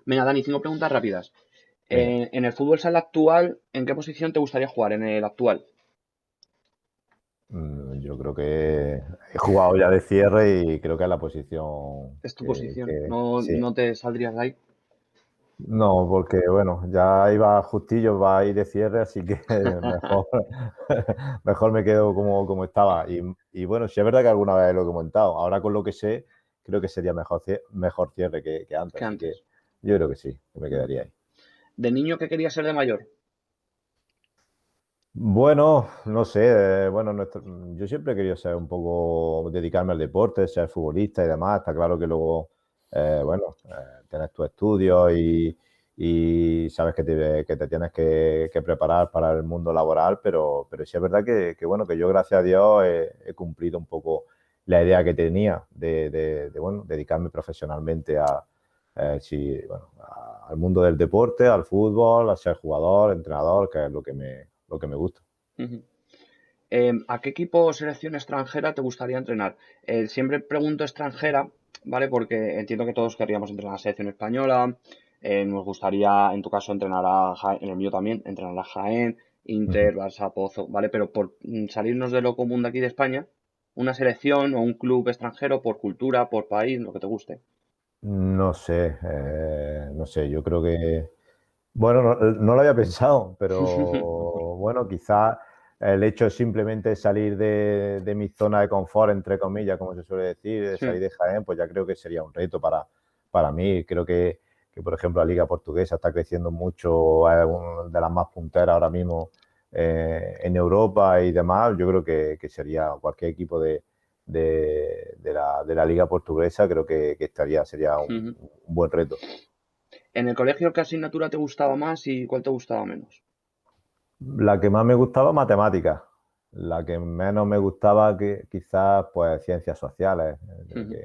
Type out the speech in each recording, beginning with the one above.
Venga, Dani, 5 preguntas rápidas. Venga. En el fútbol sala actual, ¿en qué posición te gustaría jugar? En el actual. Yo creo que he jugado ya de cierre y creo que es la posición Es tu que posición. No, sí. no te saldrías de ahí. No, porque bueno, ya iba justillo, va a ir de cierre, así que mejor, mejor me quedo como estaba. Y bueno, sí es verdad que alguna vez lo he comentado. Ahora con lo que sé, creo que sería mejor cierre que antes. Que Así que antes. yo creo que sí, que me Ujú. quedaría ahí. ¿De niño qué querías ser de mayor? Bueno, no sé, bueno, yo siempre he querido ser un poco, dedicarme al deporte, ser futbolista y demás. Está claro que luego, bueno, tienes tus estudios y sabes que te tienes que preparar para el mundo laboral, pero sí es verdad bueno, que yo, gracias a Dios, he cumplido un poco la idea que tenía bueno, dedicarme profesionalmente bueno, al mundo del deporte, al fútbol, a ser jugador, entrenador, que es lo que me gusta. Ujú. ¿A qué equipo o selección extranjera te gustaría entrenar? Siempre pregunto extranjera, ¿vale? Porque entiendo que todos querríamos entrenar a la selección española. Nos gustaría, en tu caso, entrenar a Jaén, en el mío también, entrenar a Jaén, Ujú. Inter, Barça, Pozo, ¿vale? Pero por salirnos de lo común de aquí de España, una selección o un club extranjero por cultura, por país, lo que te guste. No sé, no sé, yo creo que, bueno, no lo había pensado, pero bueno, quizás el hecho de simplemente salir de mi zona de confort, entre comillas, como se suele decir, de Sí. salir de Jaén, pues ya creo que sería un reto para mí. Creo que, por ejemplo, la Liga Portuguesa está creciendo mucho, es una de las más punteras ahora mismo en Europa y demás. Yo creo que sería cualquier equipo de la Liga Portuguesa, creo que sería un Ujú. un buen reto. ¿En el colegio qué asignatura te gustaba más y cuál te gustaba menos? La que más me gustaba, matemáticas. La que menos me gustaba, que quizás, pues, ciencias sociales, Ujú.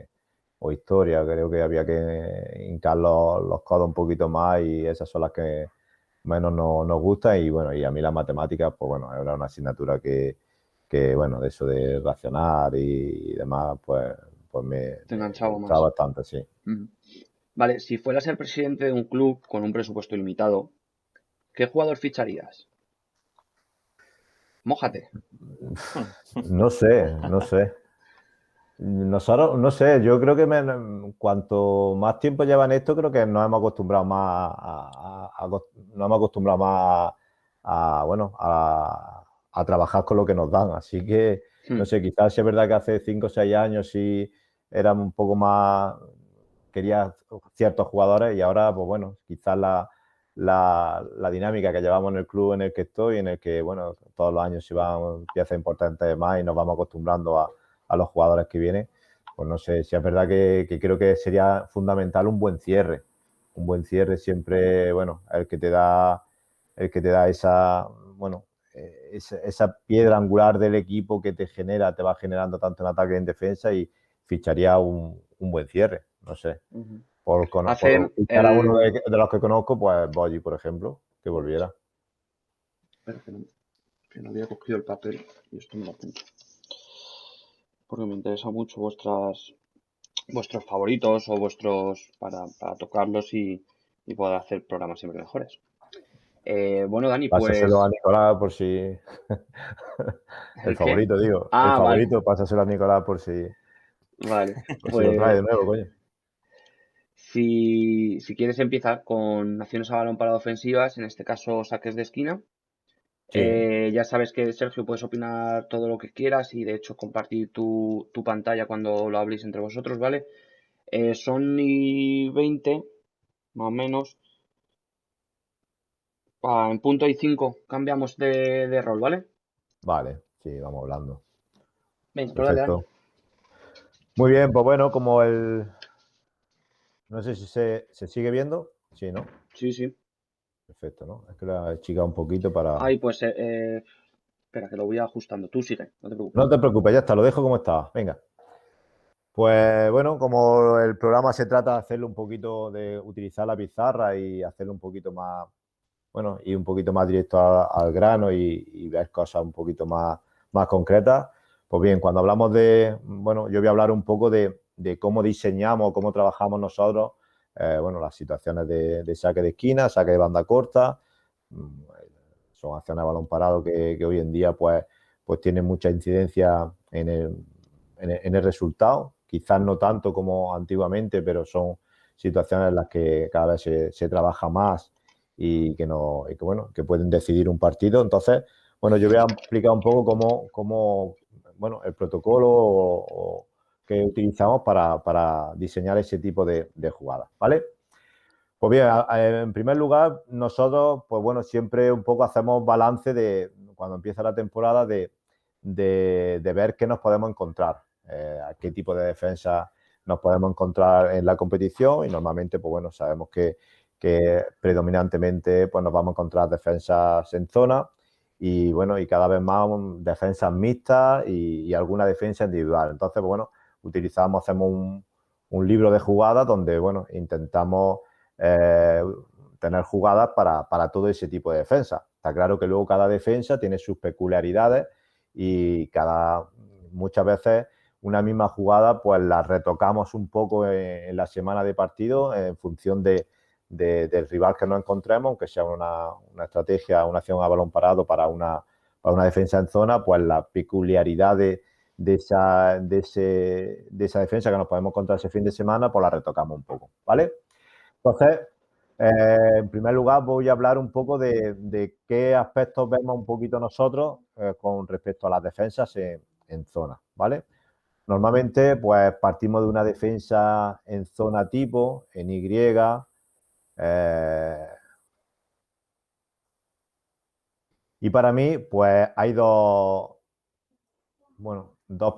o historia. Creo que había que hincar los codos un poquito más y esas son las que menos nos gustan. Y bueno, y a mí las matemáticas, pues bueno, era una asignatura bueno, de eso de racionar y demás, pues me, Te me enganchaba gustaba más. bastante, sí. Ujú. Vale, si fueras el presidente de un club con un presupuesto ilimitado, ¿qué jugador ficharías? Mójate. No sé, no sé. Nosotros, no sé, yo creo que cuanto más tiempo llevan esto, creo que nos hemos acostumbrado más nos hemos acostumbrado más bueno, a trabajar con lo que nos dan. Así que, no Hmm. sé, quizás sí es verdad que hace 5 o 6 años sí éramos un poco más, quería ciertos jugadores y ahora, pues bueno, quizás la dinámica que llevamos en el club en el que estoy, en el que, bueno, todos los años se van piezas importantes más y nos vamos acostumbrando a los jugadores que vienen, pues no sé, si es verdad que creo que sería fundamental un buen cierre. Un buen cierre siempre, bueno, el que te da esa, bueno, esa piedra angular del equipo que te va generando tanto en ataque y en defensa y ficharía un buen cierre, no sé. Ujú. Por Hace fichar a uno el... de los que conozco, pues Boyi, por ejemplo, que volviera. Espera, que no había cogido el papel y esto me lo apunto. Porque me interesa mucho vuestros favoritos o para tocarlos y poder hacer programas siempre mejores. Bueno, Dani, Pásaselo a pues... Nicolás por si. El ¿El qué? favorito, digo. El Ah, vale, favorito, pásaselo a Nicolás vale. por si lo trae de Pues nuevo, coño. si quieres empieza con acciones a balón parado ofensivas, en este caso saques de esquina. Sí, Ya sabes que, Sergio, puedes opinar todo lo que quieras y de hecho compartir tu pantalla cuando lo habléis entre vosotros, ¿vale? Son y 20, más o menos. En punto y 5 cambiamos de rol, ¿vale? vale, sí, vamos hablando. Venga, pues dale, Dani. Perfecto. Muy bien, pues bueno, como el. No sé si se sigue viendo. Sí, ¿no? Sí, sí. Perfecto, ¿no? Es que la he chicado un poquito para. Ay, pues espera, que lo voy ajustando. Tú sigue, no te preocupes. No te preocupes, ya está, lo dejo como estaba. Venga. Pues bueno, como el programa se trata de hacerlo un poquito, de utilizar la pizarra y hacerlo un poquito más, bueno, y un poquito más directo al grano y ver cosas un poquito más concretas. Pues bien, cuando hablamos bueno, yo voy a hablar un poco de cómo diseñamos, cómo trabajamos nosotros bueno, las situaciones de saque de esquina, saque de banda corta. Son acciones a balón parado que hoy en día pues tienen mucha incidencia en el resultado. Quizás no tanto como antiguamente, pero son situaciones en las que cada vez se trabaja más y que pueden decidir un partido. Entonces, bueno, yo voy a explicar un poco cómo bueno, el protocolo que utilizamos para diseñar ese tipo de jugadas, ¿vale? Pues bien, en primer lugar, nosotros, pues bueno, siempre un poco hacemos balance de cuando empieza la temporada de ver qué nos podemos encontrar, a qué tipo de defensa nos podemos encontrar en la competición y normalmente, pues bueno, sabemos que predominantemente pues nos vamos a encontrar defensas en zona y bueno, y cada vez más defensas mixtas y alguna defensa individual. Entonces, pues bueno, hacemos un libro de jugadas donde, bueno, intentamos tener jugadas para todo ese tipo de defensa. Está claro que luego cada defensa tiene sus peculiaridades y muchas veces una misma jugada pues la retocamos un poco en la semana de partido en función del rival que nos encontremos, aunque sea una estrategia, una acción a balón parado para una defensa en zona, pues la peculiaridad de esa defensa que nos podemos encontrar ese fin de semana, pues la retocamos un poco, ¿vale? Entonces, en primer lugar voy a hablar un poco de qué aspectos vemos un poquito nosotros con respecto a las defensas en zona, ¿vale? Normalmente, pues partimos de una defensa en zona tipo, en Y. Y para mí, pues hay dos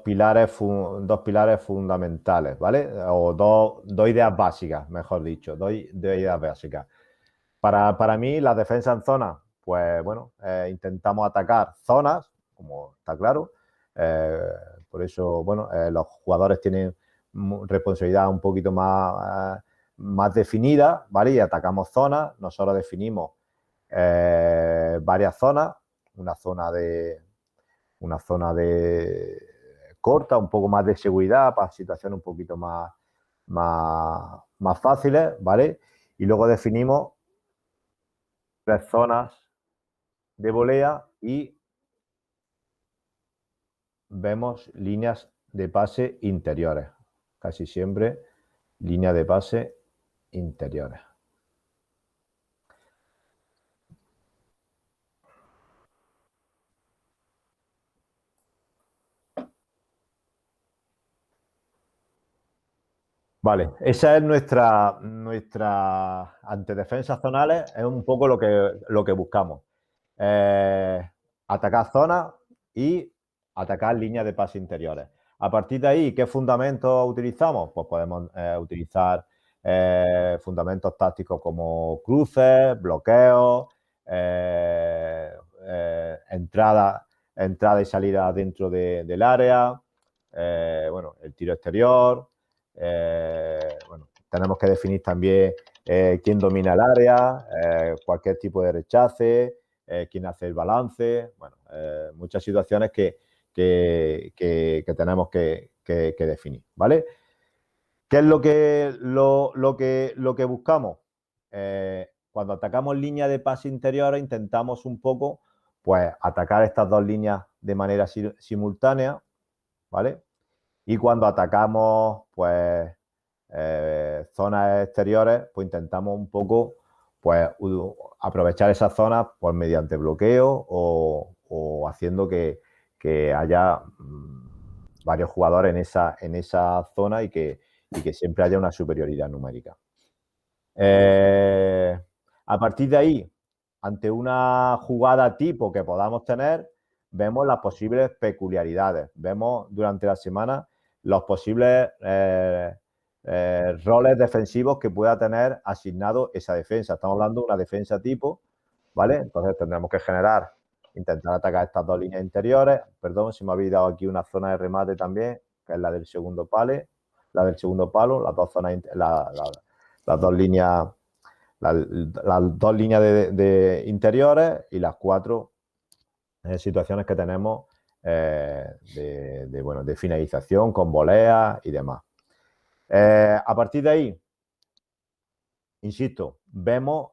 pilares fundamentales, ¿vale? O dos ideas básicas, mejor dicho, dos ideas básicas. Para mí, la defensa en zona, pues bueno, intentamos atacar zonas, como está claro. Por eso, bueno, los jugadores tienen responsabilidad un poquito más definida, ¿vale? Y atacamos zonas. Nosotros definimos varias zonas, una zona de corta, un poco más de seguridad para situaciones un poquito más fáciles, ¿vale? Y luego definimos 3 zonas de volea y vemos líneas de pase interiores. Casi siempre líneas de pase interiores. Vale, esa es nuestra ante defensas zonales, es un poco lo que buscamos. Atacar zonas y atacar líneas de pase interiores. A partir de ahí, ¿qué fundamentos utilizamos? Pues podemos utilizar fundamentos tácticos como cruces, bloqueos, entrada y salida dentro del área, bueno, el tiro exterior. Bueno, tenemos que definir también quién domina el área, cualquier tipo de rechace, quién hace el balance. Bueno, muchas situaciones que tenemos que definir, ¿vale? ¿Qué es lo que buscamos? Cuando atacamos líneas de pase interiores, intentamos un poco, pues, atacar estas dos líneas de manera simultánea, ¿vale? Y cuando atacamos, pues, zonas exteriores, pues intentamos un poco, pues, aprovechar esas zonas pues, mediante bloqueo o haciendo que haya varios jugadores en esa zona y que siempre haya una superioridad numérica. A partir de ahí, ante una jugada tipo que podamos tener, vemos las posibles peculiaridades. Vemos durante la semana los posibles roles defensivos que pueda tener asignado esa defensa. Estamos hablando de una defensa tipo, ¿vale? Entonces tendremos que intentar atacar estas dos líneas interiores. Perdón, si me habéis dado aquí una zona de remate también, que es la del segundo palo, las dos zonas, las dos líneas, las dos líneas de interiores y las 4 situaciones que tenemos de finalización con volea y demás. A partir de ahí, insisto, vemos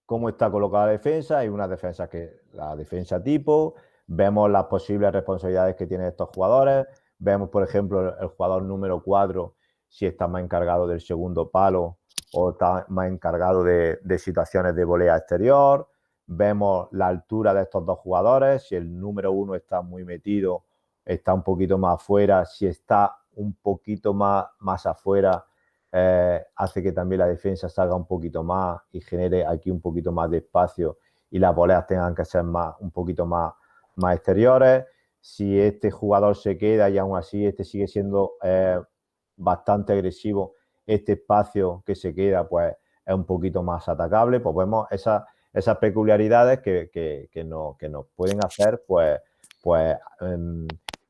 cómo está colocada la defensa. Hay una defensa la defensa tipo, vemos las posibles responsabilidades que tienen estos jugadores, vemos, por ejemplo, el jugador número 4, si está más encargado del segundo palo o está más encargado de situaciones de volea exterior. Vemos la altura de estos dos jugadores, si el número 1 está muy metido, está un poquito más afuera, si está un poquito más afuera, hace que también la defensa salga un poquito más y genere aquí un poquito más de espacio y las voleas tengan que ser un poquito más exteriores. Si este jugador se queda y aún así este sigue siendo bastante agresivo, este espacio que se queda pues es un poquito más atacable. Pues vemos esas peculiaridades que nos pueden hacer que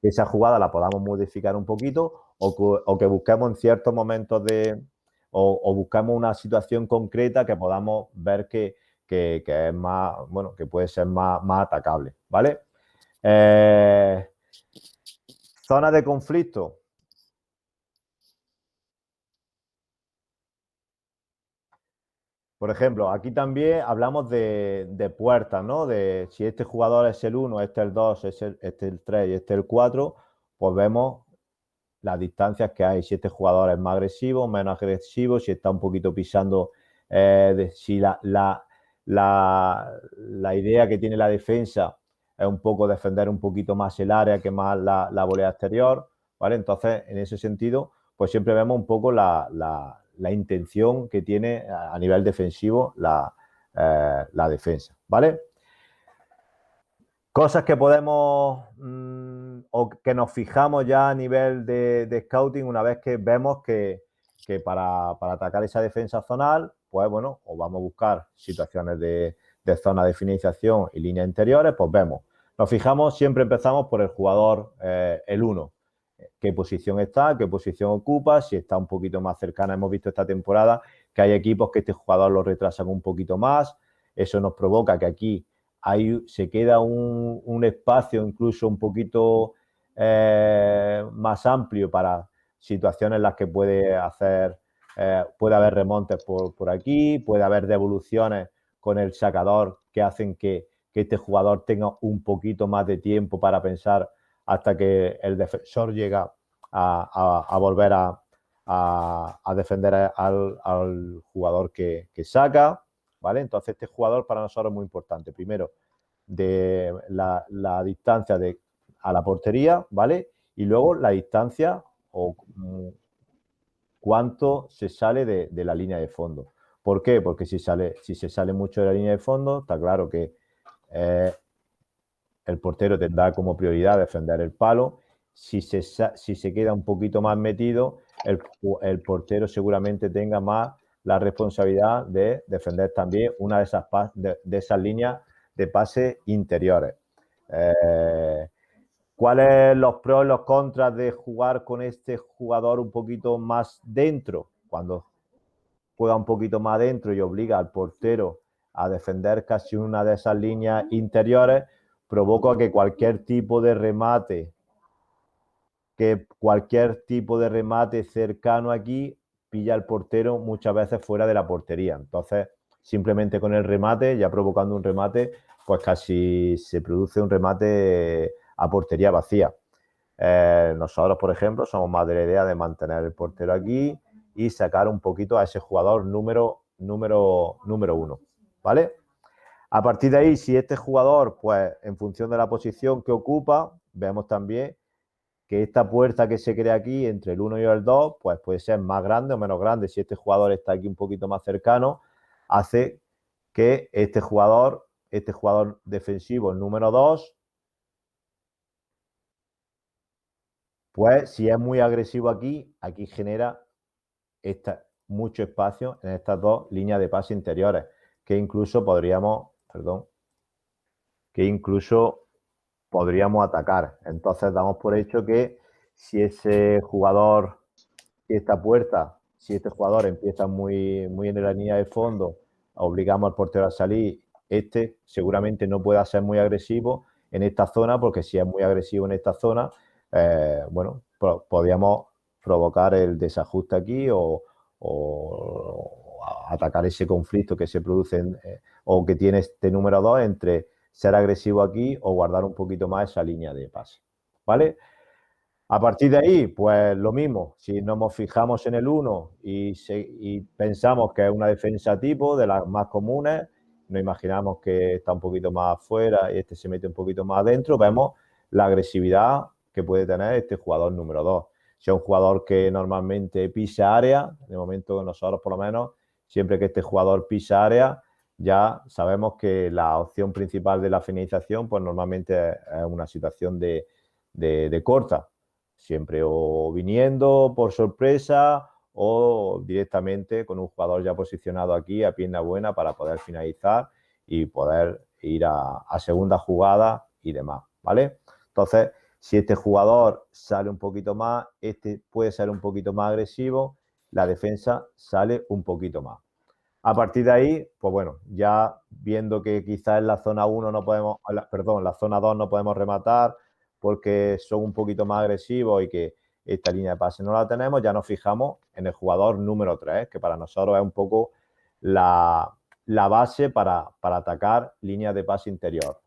esa jugada la podamos modificar un poquito o que busquemos en ciertos momentos o busquemos una situación concreta que podamos ver que es más, bueno, que puede ser más atacable, ¿vale? Zona de conflicto. Por ejemplo, aquí también hablamos de puertas, ¿no? De si este jugador es el 1, este el 2, este el 3 y este el 4, pues vemos las distancias que hay, si este jugador es más agresivo, menos agresivo, si está un poquito pisando, si la idea que tiene la defensa es un poco defender un poquito más el área que más la volea exterior, ¿vale? Entonces, en ese sentido, pues siempre vemos un poco la intención que tiene a nivel defensivo la defensa, ¿vale? Cosas que podemos o que nos fijamos ya a nivel de scouting una vez que vemos que para atacar esa defensa zonal, pues bueno, o vamos a buscar situaciones de zona de finalización y líneas interiores, pues vemos. Nos fijamos, siempre empezamos por el jugador, el 1. ¿Qué posición está? ¿Qué posición ocupa? Si está un poquito más cercana, hemos visto esta temporada que hay equipos que este jugador lo retrasan un poquito más. Eso nos provoca que aquí se queda un espacio incluso un poquito más amplio para situaciones en las que puede haber remontes por aquí, puede haber devoluciones con el sacador que hacen que este jugador tenga un poquito más de tiempo para pensar hasta que el defensor llega a volver a defender al jugador que saca, ¿vale? Entonces este jugador para nosotros es muy importante. Primero, de la distancia a la portería, ¿vale? Y luego la distancia o cuánto se sale de la línea de fondo. ¿Por qué? Porque si se sale mucho de la línea de fondo, está claro que el portero tendrá como prioridad defender el palo. Si se queda un poquito más metido, el portero seguramente tenga más la responsabilidad de defender también una de esas líneas de pase interiores. ¿Cuáles los pros y los contras de jugar con este jugador un poquito más dentro? Cuando juega un poquito más dentro y obliga al portero a defender casi una de esas líneas interiores, provoca que cualquier tipo de remate cercano aquí pilla al portero muchas veces fuera de la portería. Entonces, simplemente con el remate, ya provocando un remate, pues casi se produce un remate a portería vacía. Nosotros, por ejemplo, somos más de la idea de mantener el portero aquí y sacar un poquito a ese jugador número 1, ¿vale? A partir de ahí, si este jugador, pues en función de la posición que ocupa, vemos también que esta puerta que se crea aquí entre el 1 y el 2, pues puede ser más grande o menos grande. Si este jugador está aquí un poquito más cercano, hace que este jugador defensivo, el número 2, pues si es muy agresivo aquí genera mucho espacio en estas dos líneas de pase interiores, que incluso podríamos atacar. Entonces damos por hecho que si ese jugador, si este jugador empieza muy en la línea de fondo, obligamos al portero a salir, seguramente no pueda ser muy agresivo en esta zona, porque si es muy agresivo en esta zona, bueno, podríamos provocar el desajuste aquí o atacar ese conflicto que se produce o que tiene este número 2 entre ser agresivo aquí o guardar un poquito más esa línea de pase, ¿vale? A partir de ahí, pues lo mismo, si nos fijamos en el 1 y pensamos que es una defensa tipo de las más comunes, nos imaginamos que está un poquito más afuera y este se mete un poquito más adentro, vemos la agresividad que puede tener este jugador número 2. Si es un jugador que normalmente pisa área, de momento nosotros por lo menos, siempre que este jugador pisa área, ya sabemos que la opción principal de la finalización, pues normalmente es una situación de corta, siempre o viniendo por sorpresa o directamente con un jugador ya posicionado aquí a pierna buena para poder finalizar y poder ir a segunda jugada y demás, ¿vale? Entonces, si este jugador sale un poquito más, este puede ser un poquito más agresivo, la defensa sale un poquito más. A partir de ahí, pues bueno, ya viendo que quizás en la zona 1 no podemos, perdón, en la zona 2 no podemos rematar porque son un poquito más agresivos y que esta línea de pase no la tenemos, ya nos fijamos en el jugador número 3, que para nosotros es un poco la base para atacar líneas de pase interior.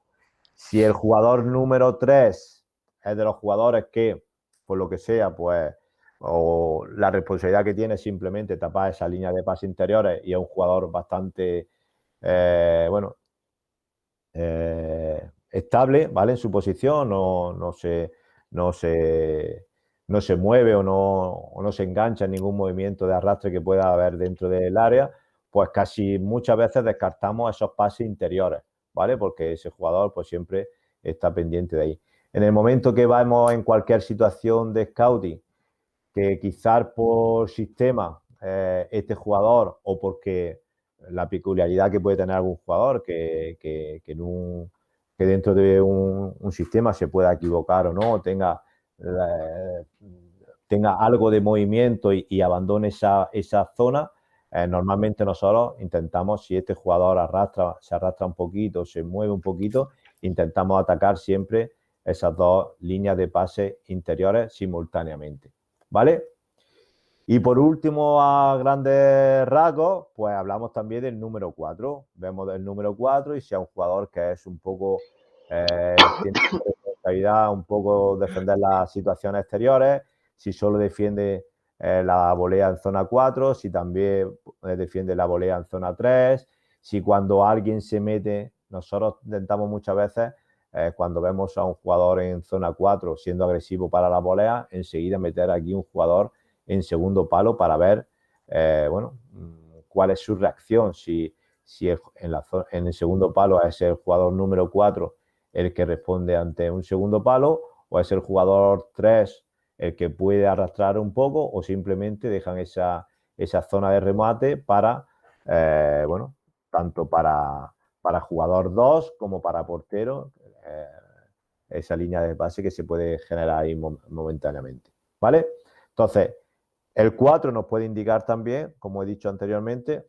Si el jugador número 3 es de los jugadores que, por lo que sea, pues, o la responsabilidad que tiene es simplemente tapar esa línea de pase interiores y es un jugador bastante, bueno, estable, ¿vale? En su posición, no se mueve o no se engancha en ningún movimiento de arrastre que pueda haber dentro del área, pues casi muchas veces descartamos esos pases interiores, ¿vale? Porque ese jugador pues siempre está pendiente de ahí. En el momento que vamos en cualquier situación de scouting, que quizás por sistema este jugador o porque la peculiaridad que puede tener algún jugador que dentro de un sistema se pueda equivocar o no, tenga algo de movimiento y abandone esa zona, normalmente nosotros intentamos, si este jugador se arrastra un poquito, se mueve un poquito, intentamos atacar siempre esas dos líneas de pase interiores simultáneamente, ¿vale? Y por último, a grandes rasgos, pues hablamos también del número 4. Vemos del número 4 y si es un jugador que es un poco, tiene responsabilidad un poco defender las situaciones exteriores, si solo defiende la volea en zona 4, si también defiende la volea en zona 3, si cuando alguien se mete, nosotros intentamos muchas veces, cuando vemos a un jugador en zona 4 siendo agresivo para la volea, enseguida meter aquí un jugador en segundo palo para ver, bueno, cuál es su reacción, si en el segundo palo es el jugador número 4 el que responde ante un segundo palo o es el jugador 3 el que puede arrastrar un poco o simplemente dejan esa zona de remate para, bueno, tanto para jugador 2 como para portero, esa línea de pase que se puede generar ahí momentáneamente, ¿vale? Entonces, el 4 nos puede indicar también, como he dicho anteriormente,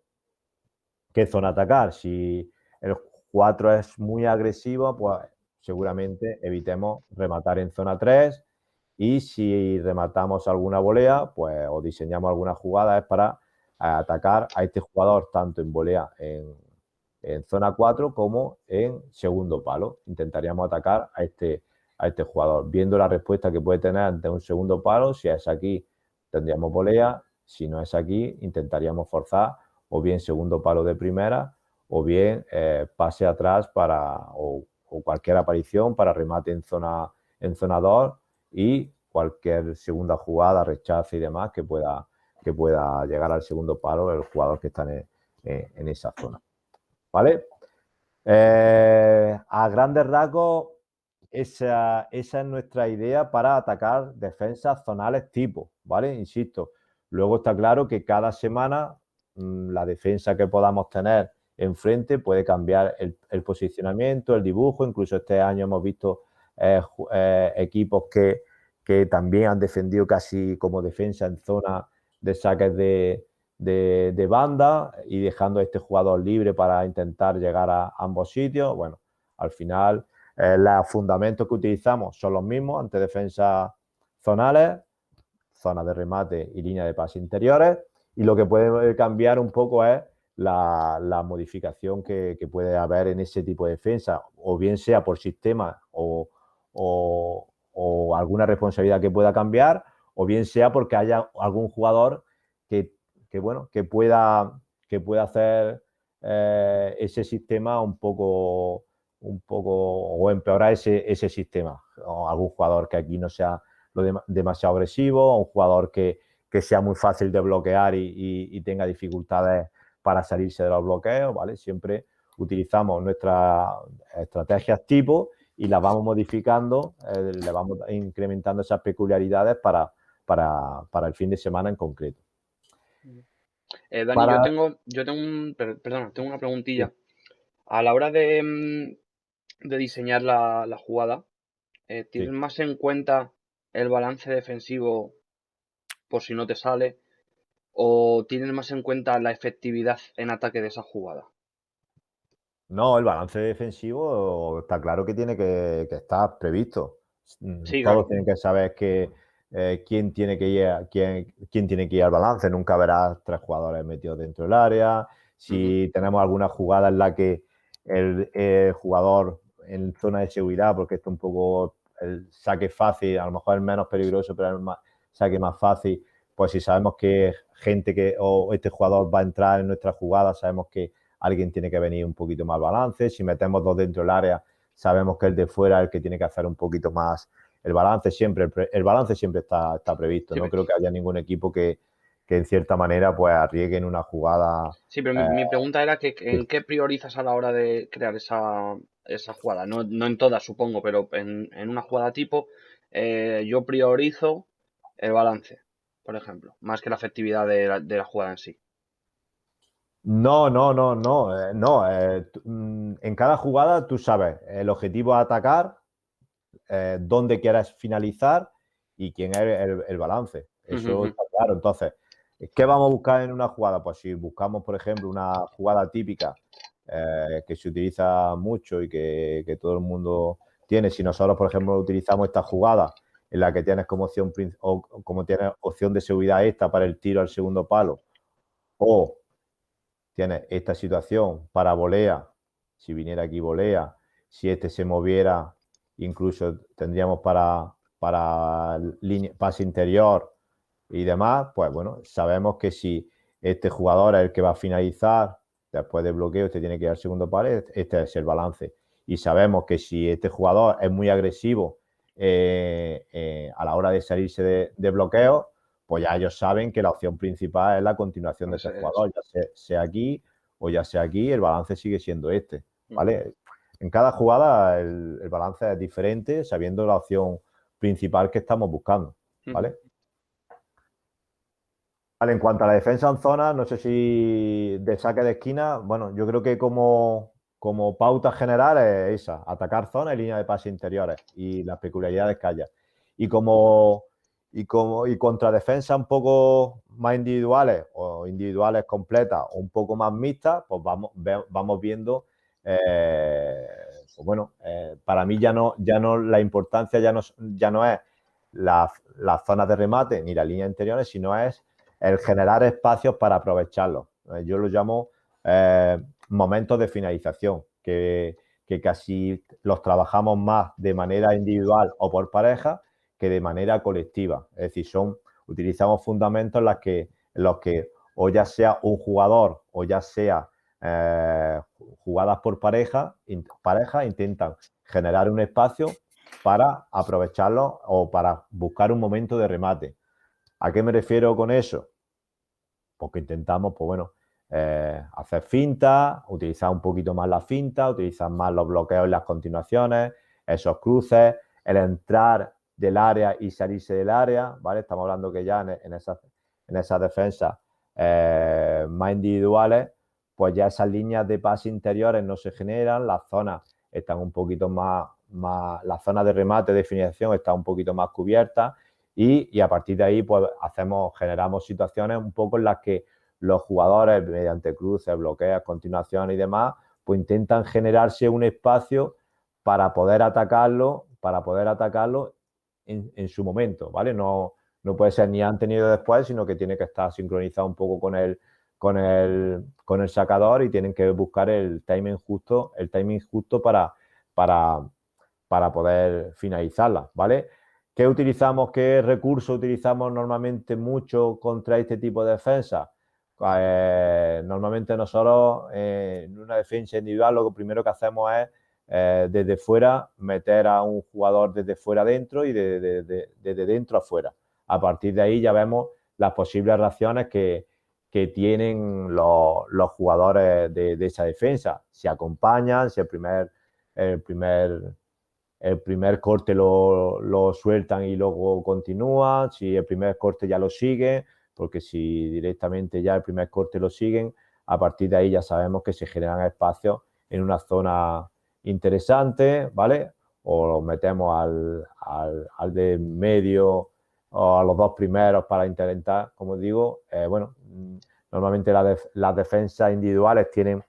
qué zona atacar. Si el 4 es muy agresivo, pues seguramente evitemos rematar en zona 3 y si rematamos alguna volea, pues o diseñamos alguna jugada es para atacar a este jugador tanto en volea en zona 4 como en segundo palo. Intentaríamos atacar a este jugador, viendo la respuesta que puede tener ante un segundo palo. Si es aquí, tendríamos volea. Si no es aquí, intentaríamos forzar o bien segundo palo de primera o bien pase atrás o cualquier aparición para remate en zona 2 y cualquier segunda jugada, rechace y demás que pueda llegar al segundo palo el jugador que está en esa zona, ¿vale? A grandes rasgos, esa es nuestra idea para atacar defensas zonales tipo, ¿vale? Insisto, luego está claro que cada semana la defensa que podamos tener enfrente puede cambiar el posicionamiento, el dibujo, incluso este año hemos visto equipos que también han defendido casi como defensa en zona de saques de banda y dejando a este jugador libre para intentar llegar a ambos sitios. Bueno, al final los fundamentos que utilizamos son los mismos ante defensas zonales, zonas de remate y línea de pase interiores, y lo que puede cambiar un poco es la modificación que puede haber en ese tipo de defensa, o bien sea por sistema o alguna responsabilidad que pueda cambiar, o bien sea porque haya algún jugador bueno, que pueda hacer ese sistema un poco o empeorar ese sistema. O algún jugador que aquí no sea demasiado agresivo, o un jugador que sea muy fácil de bloquear y tenga dificultades para salirse de los bloqueos, ¿vale? Siempre utilizamos nuestras estrategias tipo y las vamos modificando, le vamos incrementando esas peculiaridades para el fin de semana en concreto. Dani, Para, perdona, tengo una sí. preguntilla. A la hora de diseñar la jugada, ¿tienes Sí. más en cuenta el balance defensivo por si no te sale? ¿O tienes más en cuenta la efectividad en ataque de esa jugada? No, el balance defensivo está claro que tiene que estar previsto. Sí, Todos claro. tienen que saber quién tiene que ir, quién tiene que ir al balance. Nunca verás tres jugadores metidos dentro del área. Ujú, Si tenemos alguna jugada en la que el jugador en zona de seguridad, porque esto es un poco el saque fácil, a lo mejor es menos peligroso, pero es el saque más fácil, pues si sabemos que o este jugador va a entrar en nuestra jugada, sabemos que alguien tiene que venir un poquito más balance. Si metemos dos dentro del área, sabemos que el de fuera es el que tiene que hacer un poquito más el balance. El balance siempre está previsto. sí, No creo que haya ningún equipo que en cierta manera pues arriesgue en una jugada. sí, pero Eh, mi pregunta era que sí. en qué priorizas a la hora de crear esa jugada. No, no en todas, supongo, pero en una jugada tipo, yo priorizo el balance, por ejemplo, más que la efectividad de la jugada en sí. No, no, no, no, no. En cada jugada tú sabes el objetivo a atacar, dónde quieres finalizar y quién es el balance. Ujú, Eso ujú. está claro. Entonces, ¿qué vamos a buscar en una jugada? Pues si buscamos, por ejemplo, una jugada típica que se utiliza mucho y que todo el mundo tiene, si nosotros, por ejemplo, utilizamos esta jugada en la que tienes como opción, o como tienes opción de seguridad esta para el tiro al segundo palo, o tienes esta situación para volea, si viniera aquí volea, si este se moviera, incluso tendríamos para pase interior y demás, pues bueno, sabemos que si este jugador es el que va a finalizar, después del bloqueo, este tiene que ir al segundo palo, este es el balance. Y sabemos que si este jugador es muy agresivo a la hora de salirse de bloqueo, pues ya ellos saben que la opción principal es la continuación de este Eso. jugador, ya sea aquí o ya sea aquí, el balance sigue siendo este, Ujú, ¿vale? En cada jugada el balance es diferente, sabiendo la opción principal que estamos buscando, ujú. ¿vale? Vale, en cuanto a la defensa en zona, no sé si de saque de esquina, bueno, yo creo que como pauta general es esa, atacar zona y línea de pase interiores y las peculiaridades que haya. Y y contra defensa un poco más individuales o individuales completas o un poco más mixtas, pues vamos viendo, pues bueno, para mí ya no la importancia ya no es las zonas de remate ni las líneas interiores, sino es el generar espacios para aprovecharlos. Yo lo llamo momentos de finalización, que casi los trabajamos más de manera individual o por pareja que de manera colectiva. Es decir, utilizamos fundamentos en los que o ya sea un jugador o ya sea jugadas por pareja intentan generar un espacio para aprovecharlo o para buscar un momento de remate. ¿A qué me refiero con eso? Porque intentamos, pues bueno, hacer fintas, utilizar un poquito más la finta, utilizar más los bloqueos y las continuaciones, esos cruces, el entrar del área y salirse del área, ¿vale? Estamos hablando que ya en esas defensas más individuales, pues ya esas líneas de pase interiores no se generan, las zonas están un poquito más las zonas de remate, de definición están un poquito más cubiertas y a partir de ahí pues generamos situaciones un poco en las que los jugadores mediante cruces, bloqueos, continuaciones y demás, pues intentan generarse un espacio para poder atacarlo en su momento, ¿vale? No puede ser ni antes ni después, sino que tiene que estar sincronizado un poco con el sacador y tienen que buscar el timing justo para, para poder finalizarla, ¿vale? ¿Qué utilizamos? ¿Qué recurso utilizamos normalmente mucho contra este tipo de defensa? Normalmente nosotros en una defensa individual lo primero que hacemos es desde fuera meter a un jugador desde fuera adentro y desde dentro afuera. A partir de ahí ya vemos las posibles reacciones que tienen los jugadores de esa defensa. Si acompañan, si el primer corte lo sueltan y luego continúan, si el primer corte ya lo siguen, porque si directamente ya el primer corte lo siguen, a partir de ahí ya sabemos que se generan espacios en una zona interesante, ¿vale? O lo metemos al de medio o a los dos primeros para intentar, como digo, bueno, normalmente las defensas individuales tienen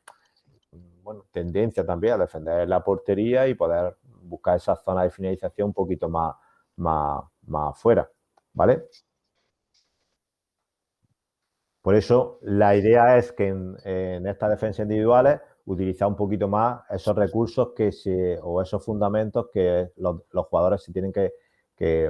bueno, tendencia también a defender la portería y poder buscar esa zona de finalización un poquito más afuera, ¿vale? Por eso la idea es que en estas defensas individuales utilizar un poquito más esos recursos o esos fundamentos que los jugadores se tienen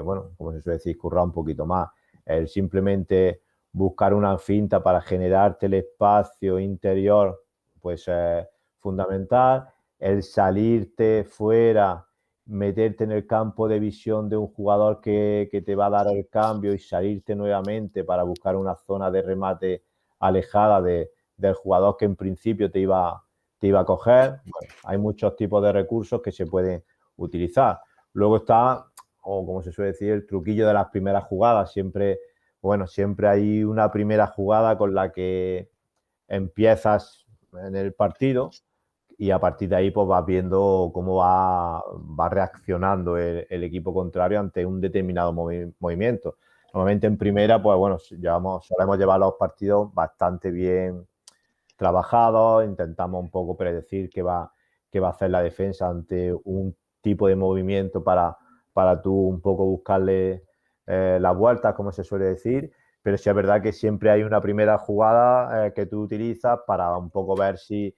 bueno, como se suele decir, currar un poquito más. El simplemente buscar una finta para generarte el espacio interior, pues es fundamental. El salirte fuera, meterte en el campo de visión de un jugador que te va a dar el cambio y salirte nuevamente para buscar una zona de remate alejada del jugador que en principio te iba a coger. Bueno, hay muchos tipos de recursos que se pueden utilizar. Luego está, o como se suele decir, el truquillo de las primeras jugadas. Bueno, siempre hay una primera jugada con la que empiezas en el partido y a partir de ahí pues vas viendo cómo va reaccionando el equipo contrario ante un determinado movimiento. Normalmente en primera, pues bueno, solemos llevar los partidos bastante bien trabajados, intentamos un poco predecir qué va a hacer la defensa ante un tipo de movimiento para tú un poco buscarle las vueltas, como se suele decir, pero sí es verdad que siempre hay una primera jugada que tú utilizas para un poco ver si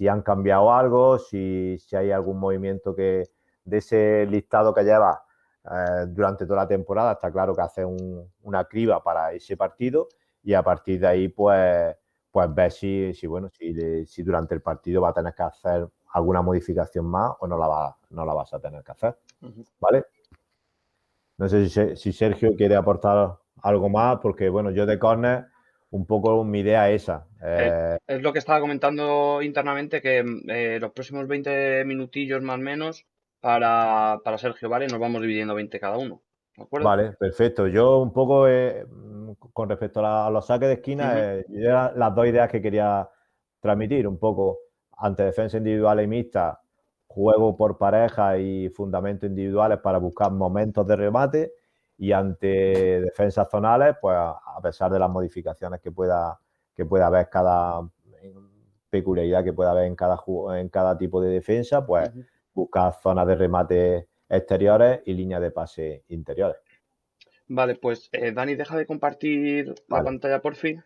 han cambiado algo, si hay algún movimiento de ese listado que llevas durante toda la temporada, está claro que hace una criba para ese partido y a partir de ahí pues ver bueno, si durante el partido va a tener que hacer alguna modificación más o no la vas a tener que hacer, ¿vale? No sé si Sergio quiere aportar algo más, porque bueno, yo de córner, un poco mi idea es esa. Es lo que estaba comentando internamente, que los próximos 20 minutillos más o menos para Sergio, ¿vale? Nos vamos dividiendo 20 cada uno, ¿de acuerdo? Vale, perfecto. Yo un poco con respecto a los saques de esquina, las dos ideas que quería transmitir, un poco ante defensa individual y mixta, juego por pareja y fundamentos individuales para buscar momentos de remate y ante defensas zonales, pues a pesar de las modificaciones que pueda haber cada peculiaridad que pueda haber en cada tipo de defensa, pues buscar zonas de remate exteriores y líneas de pase interiores. Vale, pues Dani, deja de compartir la Vale. pantalla por fin.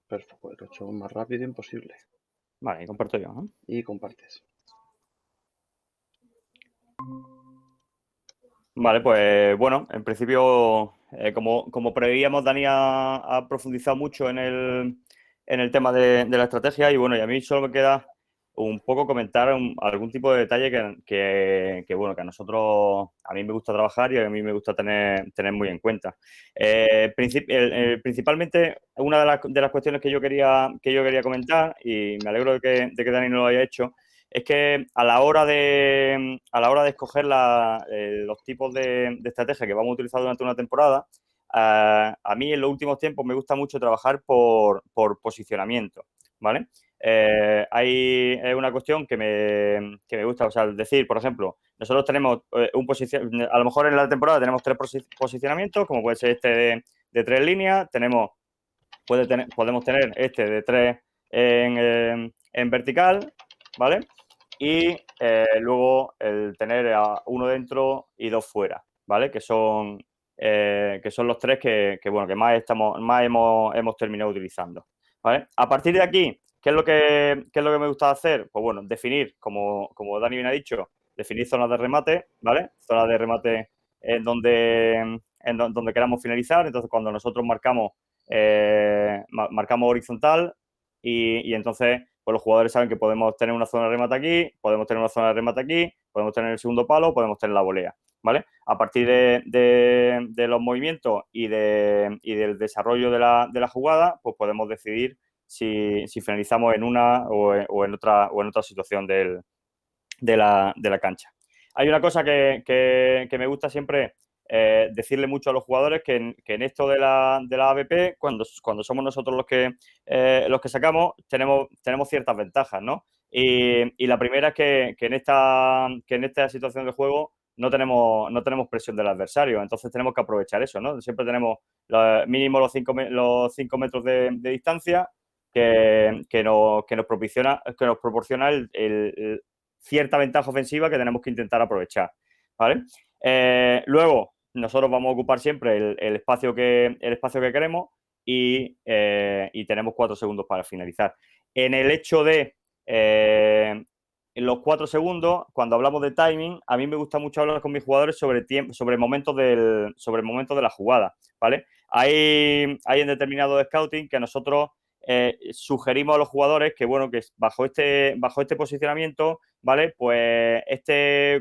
Perfecto, lo he hecho más rápido imposible. Vale, y comparto yo, ¿no? Y compartes. Vale, pues bueno, en principio, como preveíamos, Dani ha profundizado mucho en el tema de la estrategia y bueno, y a mí solo me queda un poco comentar algún tipo de detalle bueno, que a mí me gusta trabajar y a mí me gusta tener muy en cuenta. Principalmente, una de las cuestiones que yo quería comentar, y me alegro de que Dani no lo haya hecho, es que a la hora de escoger los tipos de estrategia que vamos a utilizar durante una temporada, a mí en los últimos tiempos me gusta mucho trabajar por posicionamiento, ¿vale? Es una cuestión que me gusta, o sea, decir, por ejemplo, nosotros tenemos a lo mejor en la temporada tenemos 3 posicionamientos, como puede ser este de 3 líneas, podemos tener este de 3 en vertical, ¿vale? Y luego el tener a uno dentro y dos fuera, ¿vale? Que son que son los tres que más hemos terminado utilizando, ¿vale? A partir de aquí, ¿qué es lo que me gusta hacer? Pues bueno, definir, como Dani bien ha dicho, definir zonas de remate, ¿vale? Zonas de remate donde queramos finalizar. Entonces, cuando nosotros marcamos horizontal y entonces pues los jugadores saben que podemos tener una zona de remate aquí, podemos tener una zona de remate aquí, podemos tener el segundo palo, podemos tener la volea, ¿vale? A partir de los movimientos y del desarrollo de la jugada, pues podemos decidir si finalizamos en una o en otra situación de la cancha. Hay una cosa que me gusta siempre decirle mucho a los jugadores, que en esto de la ABP, cuando somos nosotros los que sacamos, tenemos ciertas ventajas, ¿no? Y la primera es que en esta situación de juego no tenemos presión del adversario, entonces tenemos que aprovechar eso, ¿no? Siempre tenemos mínimo los 5 metros de distancia que nos proporciona cierta ventaja ofensiva que tenemos que intentar aprovechar, ¿vale? Luego, nosotros vamos a ocupar siempre el espacio que queremos y tenemos 4 segundos para finalizar. En el hecho de en los 4 segundos, cuando hablamos de timing, a mí me gusta mucho hablar con mis jugadores sobre momentos de la jugada, ¿vale? Hay en determinado scouting que nosotros sugerimos a los jugadores que, bueno, que bajo este posicionamiento, ¿vale? Pues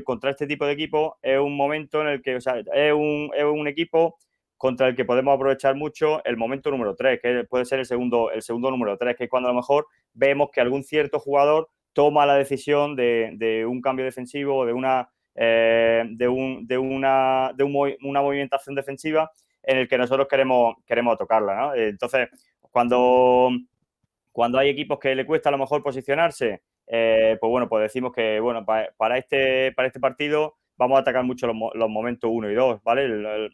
contra este tipo de equipo es un momento en el que, o sea, es un equipo contra el que podemos aprovechar mucho el momento número 3, que puede ser el segundo número 3, que es cuando a lo mejor vemos que algún cierto jugador toma la decisión de un cambio defensivo o de una movimentación defensiva en el que nosotros queremos tocarla, ¿no? Entonces, cuando hay equipos que le cuesta a lo mejor posicionarse, pues bueno, pues decimos que, bueno, para este partido vamos a atacar mucho los momentos 1 y 2, ¿vale?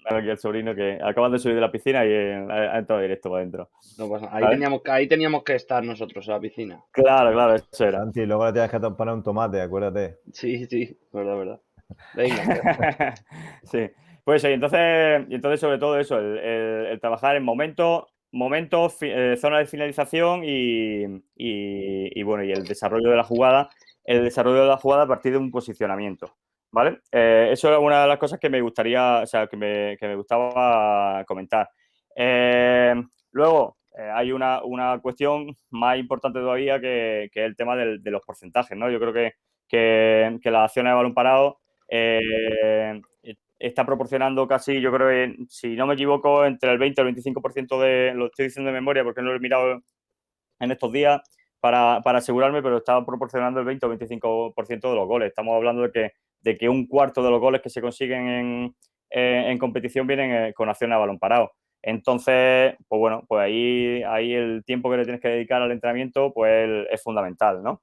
Aquí el sobrino que acaban de subir de la piscina y ha entrado directo para adentro. No pasa nada. ¿Vale? Ahí teníamos que estar nosotros, en la piscina. Claro, eso era. Santi, luego le tienes que poner un tomate, acuérdate. Sí, verdad. Venga. Sí. Pues sí, entonces sobre todo eso, el trabajar en momentos, zona de finalización y bueno, y el desarrollo de la jugada a partir de un posicionamiento, ¿vale? Eso era una de las cosas que me gustaría, o sea, que me gustaba comentar. Luego, hay una cuestión más importante todavía que es el tema de los porcentajes, ¿no? Yo creo que las acciones de balón parado está proporcionando casi, yo creo que, si no me equivoco, entre el 20 y el 25% lo estoy diciendo de memoria porque no lo he mirado en estos días para asegurarme, pero está proporcionando el 20 o 25% de los goles. Estamos hablando de que un cuarto de los goles que se consiguen en competición vienen con acciones a balón parado. Entonces, pues bueno, pues ahí el tiempo que le tienes que dedicar al entrenamiento pues es fundamental, ¿no?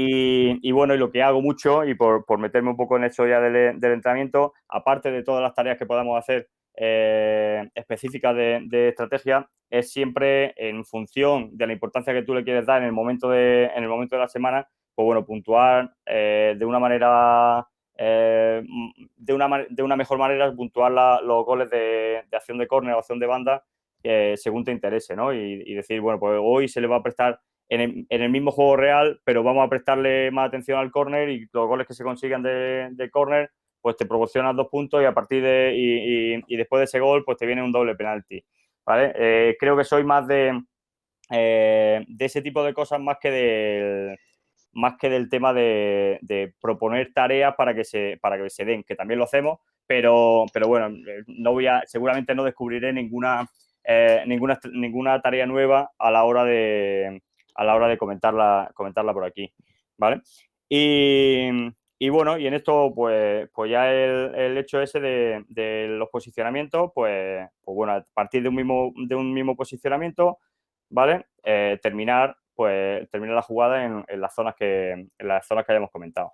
Y bueno, y lo que hago mucho, y por meterme un poco en eso ya del entrenamiento, aparte de todas las tareas que podamos hacer específicas de estrategia, es siempre en función de la importancia que tú le quieres dar en el momento de la semana, pues bueno, puntuar de una manera, de una mejor manera, puntuar los goles de acción de córner o acción de banda según te interese, ¿no? Y decir, bueno, pues hoy se le va a prestar en el mismo juego real, pero vamos a prestarle más atención al córner y los goles que se consigan de córner, pues te proporcionan 2 puntos y a partir y después de ese gol, pues te viene un doble penalti, ¿vale? Creo que soy más de ese tipo de cosas más que del tema de proponer tareas para que se den, que también lo hacemos, pero bueno, seguramente no descubriré ninguna tarea nueva a la hora de comentarla por aquí, ¿vale? Y bueno, y en esto, pues ya el hecho ese de los posicionamientos, pues bueno, a partir de un mismo posicionamiento, ¿vale? Terminar la jugada en las zonas que hayamos comentado,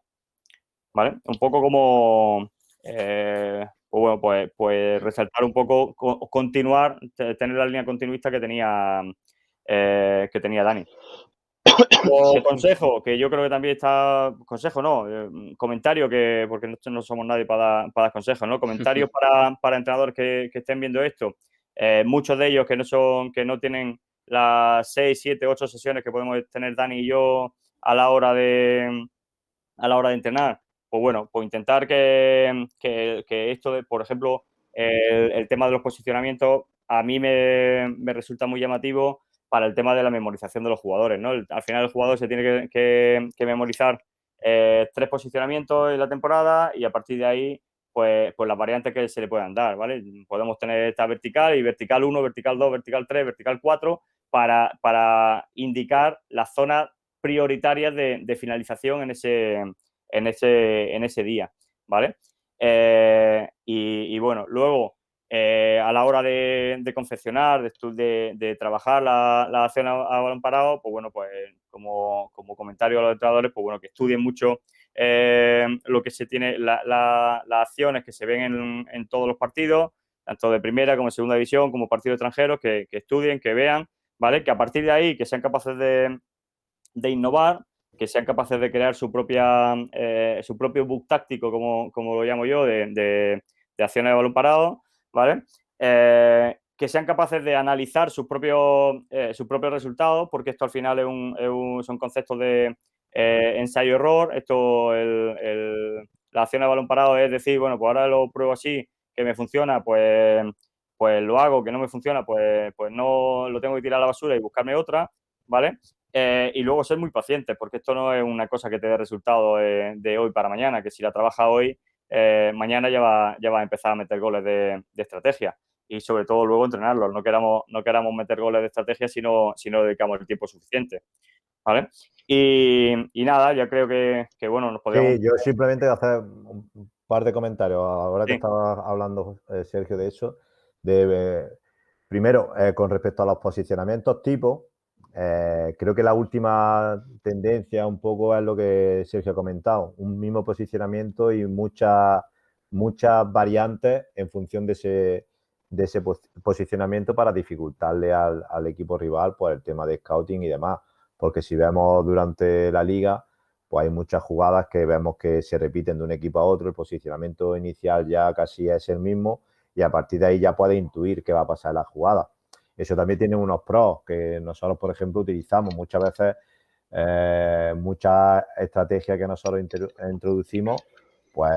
¿vale? Un poco como, pues bueno, pues resaltar un poco, continuar, tener la línea continuista que tenía Dani. O consejo, que yo creo que también está, consejo no, comentario, que porque no somos nadie para dar consejos, ¿no? Comentarios para entrenadores que estén viendo esto. Muchos de ellos que no tienen las 6, 7, 8 sesiones que podemos tener Dani y yo a la hora de entrenar. Pues bueno, pues intentar que esto de, por ejemplo, el tema de los posicionamientos a mí me resulta muy llamativo para el tema de la memorización de los jugadores, ¿no? Al final el jugador se tiene que memorizar 3 posicionamientos en la temporada y a partir de ahí, pues las variantes que se le puedan dar, ¿vale? Podemos tener esta vertical y vertical 1, vertical 2, vertical 3, vertical 4 para indicar las zonas prioritarias de finalización en ese día, ¿vale? Y bueno, luego a la hora de confeccionar, de trabajar la acción a balón parado, pues bueno, pues como comentario a los entrenadores, pues bueno, que estudien mucho lo que se tiene, las acciones que se ven en todos los partidos, tanto de primera como de segunda división, como partidos extranjeros, que estudien, que vean, ¿vale? Que a partir de ahí, que sean capaces de innovar, que sean capaces de crear su propio book táctico, como lo llamo yo, de acciones de balón parado, ¿vale? Que sean capaces de analizar sus propios resultados, porque esto al final son conceptos de ensayo-error. La acción de balón parado es decir, bueno, pues ahora lo pruebo así, que me funciona, pues lo hago, que no me funciona, pues no lo tengo que tirar a la basura y buscarme otra, ¿vale? Y luego ser muy pacientes, porque esto no es una cosa que te dé resultado de hoy para mañana, que si la trabajas hoy, mañana ya va a empezar a meter goles de estrategia. Y sobre todo luego entrenarlos. No queramos meter goles de estrategia si no dedicamos el tiempo suficiente, ¿vale? Y nada, ya creo que bueno, nos podríamos... Sí, yo simplemente hacer un par de comentarios. Ahora que Sí. estaba hablando, Sergio, de eso, primero, con respecto a los posicionamientos tipo, creo que la última tendencia un poco es lo que Sergio ha comentado, un mismo posicionamiento y muchas variantes en función de ese posicionamiento para dificultarle al equipo rival por el tema de scouting y demás. Porque si vemos durante la liga, pues hay muchas jugadas que vemos que se repiten de un equipo a otro, el posicionamiento inicial ya casi es el mismo y a partir de ahí ya puedes intuir qué va a pasar en la jugada. Eso también tiene unos pros que nosotros, por ejemplo, utilizamos muchas veces, muchas estrategias que nosotros introducimos, pues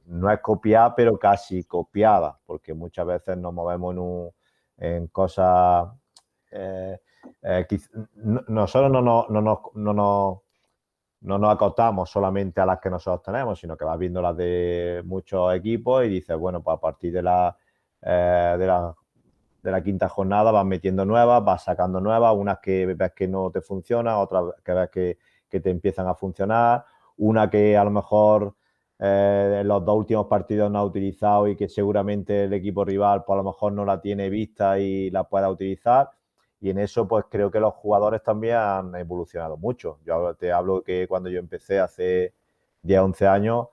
no es copiada, pero casi copiada, porque muchas veces nos movemos en cosas... nosotros no nos acotamos solamente a las que nosotros tenemos, sino que vas viendo las de muchos equipos y dices, bueno, pues a partir de la quinta jornada vas metiendo nuevas, vas sacando nuevas, unas que ves que no te funcionan, otras que ves que te empiezan a funcionar, una que a lo mejor en los 2 últimos partidos no ha utilizado y que seguramente el equipo rival pues a lo mejor no la tiene vista y la pueda utilizar. Y en eso, pues creo que los jugadores también han evolucionado mucho. Yo te hablo que cuando yo empecé hace 10, 11 años,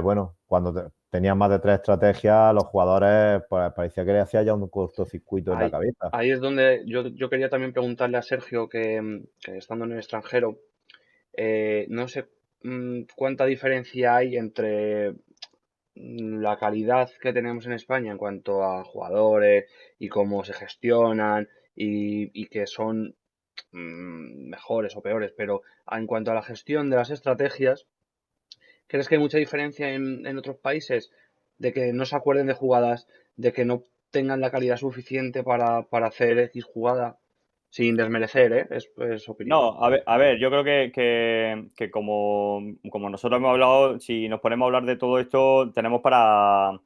bueno, cuando tenían más de 3 estrategias, los jugadores pues parecía que le hacía ya un cortocircuito en la cabeza. Ahí es donde yo quería también preguntarle a Sergio que estando en el extranjero, no sé cuánta diferencia hay entre la calidad que tenemos en España en cuanto a jugadores y cómo se gestionan y que son mejores o peores, pero en cuanto a la gestión de las estrategias, ¿crees que hay mucha diferencia en otros países de que no se acuerden de jugadas, de que no tengan la calidad suficiente para hacer X jugada? Sin desmerecer, ¿eh? Es opinión. No, a ver, yo creo que como nosotros hemos hablado, si nos ponemos a hablar de todo esto, tenemos para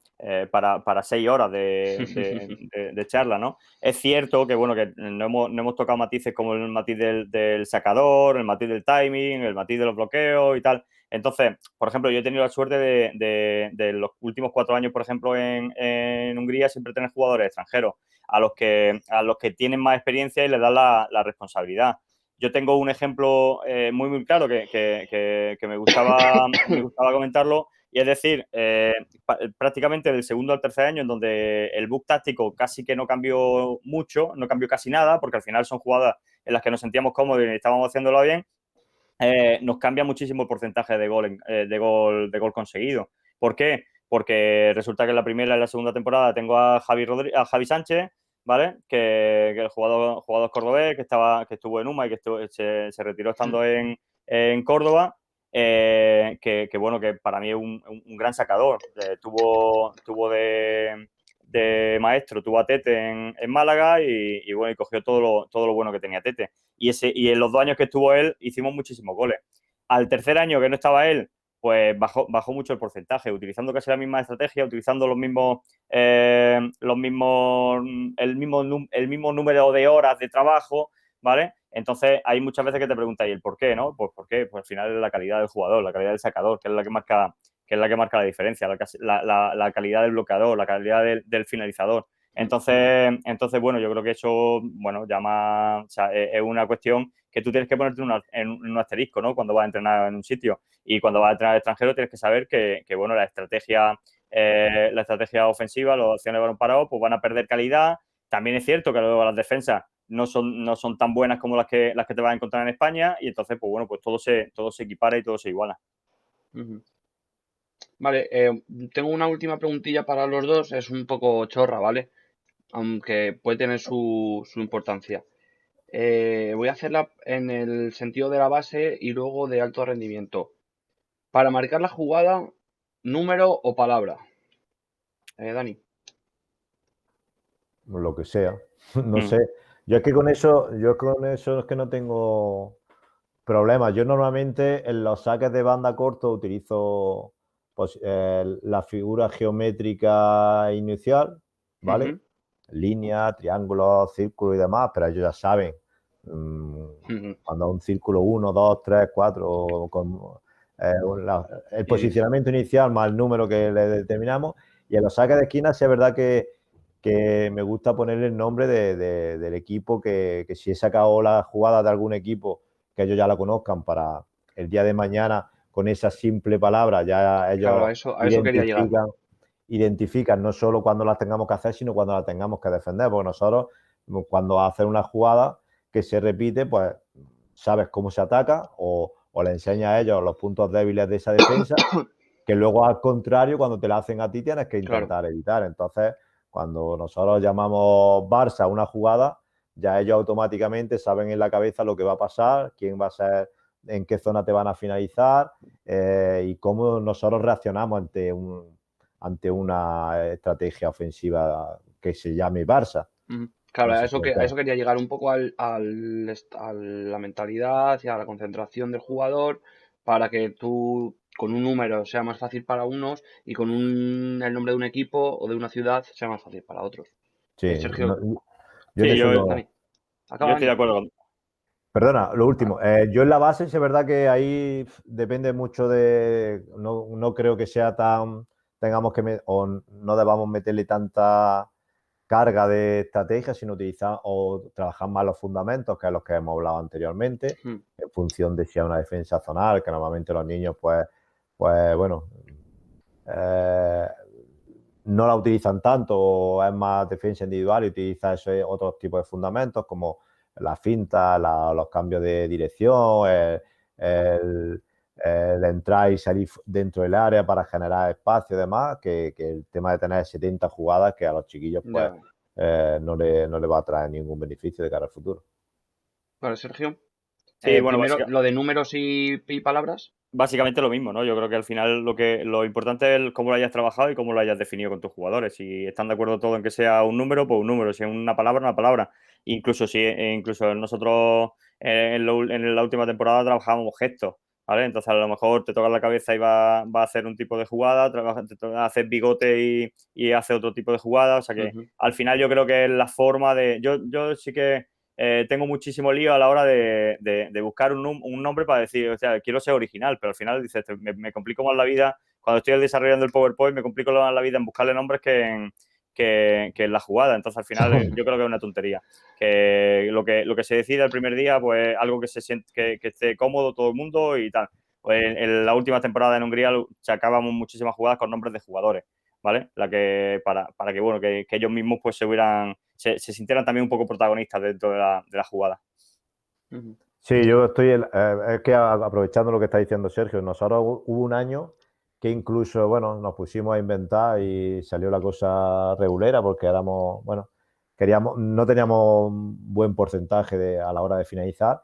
6 horas de charla, ¿no? Es cierto que, bueno, que no hemos tocado matices como el matiz del sacador, el matiz del timing, el matiz de los bloqueos y tal. Entonces, por ejemplo, yo he tenido la suerte de los últimos 4 años, por ejemplo, en Hungría, siempre tener jugadores extranjeros a los que tienen más experiencia y les dan la responsabilidad. Yo tengo un ejemplo muy claro que me gustaba comentarlo, Y es decir, prácticamente del segundo al tercer año, en donde el book táctico casi que no cambió mucho, no cambió casi nada, porque al final son jugadas en las que nos sentíamos cómodos y estábamos haciéndolo bien, nos cambia muchísimo el porcentaje de gol conseguido. ¿Por qué? Porque resulta que en la primera y en la segunda temporada tengo a Javi Sánchez, ¿vale? Que el jugador cordobés que estuvo en UMA y que se retiró estando en Córdoba, bueno, que para mí es un gran sacador. Tuvo de maestro, tuvo a Tete en Málaga y bueno, y cogió todo lo bueno que tenía Tete. Y en los 2 años que estuvo él, hicimos muchísimos goles. Al tercer año que no estaba él, pues bajó mucho el porcentaje, utilizando casi la misma estrategia, utilizando el mismo número de horas de trabajo, ¿vale? Entonces, hay muchas veces que te preguntas, ¿y el por qué, no? Pues ¿por qué? Pues al final es la calidad del jugador, la calidad del sacador, que es la que marca la diferencia, la calidad del bloqueador, la calidad del finalizador. Entonces, bueno, yo creo que eso, bueno, o sea, es una cuestión que tú tienes que ponerte en un asterisco, ¿no? Cuando vas a entrenar en un sitio. Y cuando vas a entrenar al extranjero tienes que saber que bueno, la estrategia ofensiva, las acciones de balón parado, pues van a perder calidad. También es cierto que luego las defensas no son tan buenas como las que te vas a encontrar en España y entonces, pues bueno, pues todo se equipara y todo se iguala. Vale, tengo una última preguntilla para los dos, es un poco chorra, ¿vale? Aunque puede tener su importancia. Voy a hacerla en el sentido de la base y luego de alto rendimiento. Para marcar la jugada, número o palabra. Dani. Lo que sea. No sé. Yo con eso es que no tengo problemas. Yo normalmente en los saques de banda corto utilizo pues, la figura geométrica inicial, ¿vale? Línea, triángulo, círculo y demás, pero ellos ya saben cuando un círculo 1, 2, 3, 4, con el posicionamiento inicial más el número que le determinamos. Y en los saques de esquina sí es verdad que me gusta ponerle el nombre del equipo que si he sacado la jugada de algún equipo que ellos ya la conozcan para el día de mañana, con esa simple palabra ya ellos claro, a eso quería llegar. Identifican no solo cuando las tengamos que hacer, sino cuando las tengamos que defender, porque nosotros cuando hacen una jugada que se repite, pues sabes cómo se ataca o le enseñas a ellos los puntos débiles de esa defensa, que luego al contrario, cuando te la hacen a ti tienes que intentar evitar. Entonces, cuando nosotros llamamos Barça a una jugada, ya ellos automáticamente saben en la cabeza lo que va a pasar, quién va a ser, en qué zona te van a finalizar y cómo nosotros reaccionamos ante una estrategia ofensiva que se llame Barça. Claro, a eso quería llegar un poco a la mentalidad y a la concentración del jugador para que tú con un número sea más fácil para unos y con el nombre de un equipo o de una ciudad sea más fácil para otros. Sí, Sergio. yo estoy de acuerdo. Perdona, lo último. Yo en la base es verdad que ahí depende mucho de... No creo que sea tengamos que... o no debamos meterle tanta carga de estrategia, sino utilizar o trabajar más los fundamentos, que es los que hemos hablado anteriormente, en función de si es una defensa zonal, que normalmente los niños, pues bueno, no la utilizan tanto, o es más defensa individual y utiliza otros tipos de fundamentos como la finta, los cambios de dirección, el entrar y salir dentro del área para generar espacio y demás, que el tema de tener 70 jugadas que a los chiquillos pues no le va a traer ningún beneficio de cara al futuro. Vale, Sergio. Sí, bueno, primero, lo de números y palabras. Básicamente lo mismo, ¿no? Yo creo que al final lo importante es cómo lo hayas trabajado y cómo lo hayas definido con tus jugadores. Si están de acuerdo todos en que sea un número, pues un número. Si es una palabra. Incluso nosotros en la última temporada trabajábamos gestos, ¿vale? Entonces a lo mejor te toca la cabeza y va a hacer un tipo de jugada, haces bigote y hace otro tipo de jugada. O sea que al final yo creo que es la forma de... Yo sí que... tengo muchísimo lío a la hora de buscar un nombre para decir, o sea, quiero ser original, pero al final dices, me complico más la vida. Cuando estoy desarrollando el PowerPoint, me complico más la vida en buscarle nombres que en la jugada. Entonces, al final, yo creo que es una tontería. Que lo que se decida el primer día, pues algo que se siente que esté cómodo todo el mundo y tal. en la última temporada en Hungría sacábamos muchísimas jugadas con nombres de jugadores, ¿vale? Para que, bueno, que ellos mismos pues se sintieran también un poco protagonistas dentro de la jugada. Sí, yo estoy, es que aprovechando lo que está diciendo Sergio, nosotros hubo un año que incluso, bueno, nos pusimos a inventar y salió la cosa regulera porque éramos, bueno, no teníamos un buen porcentaje a la hora de finalizar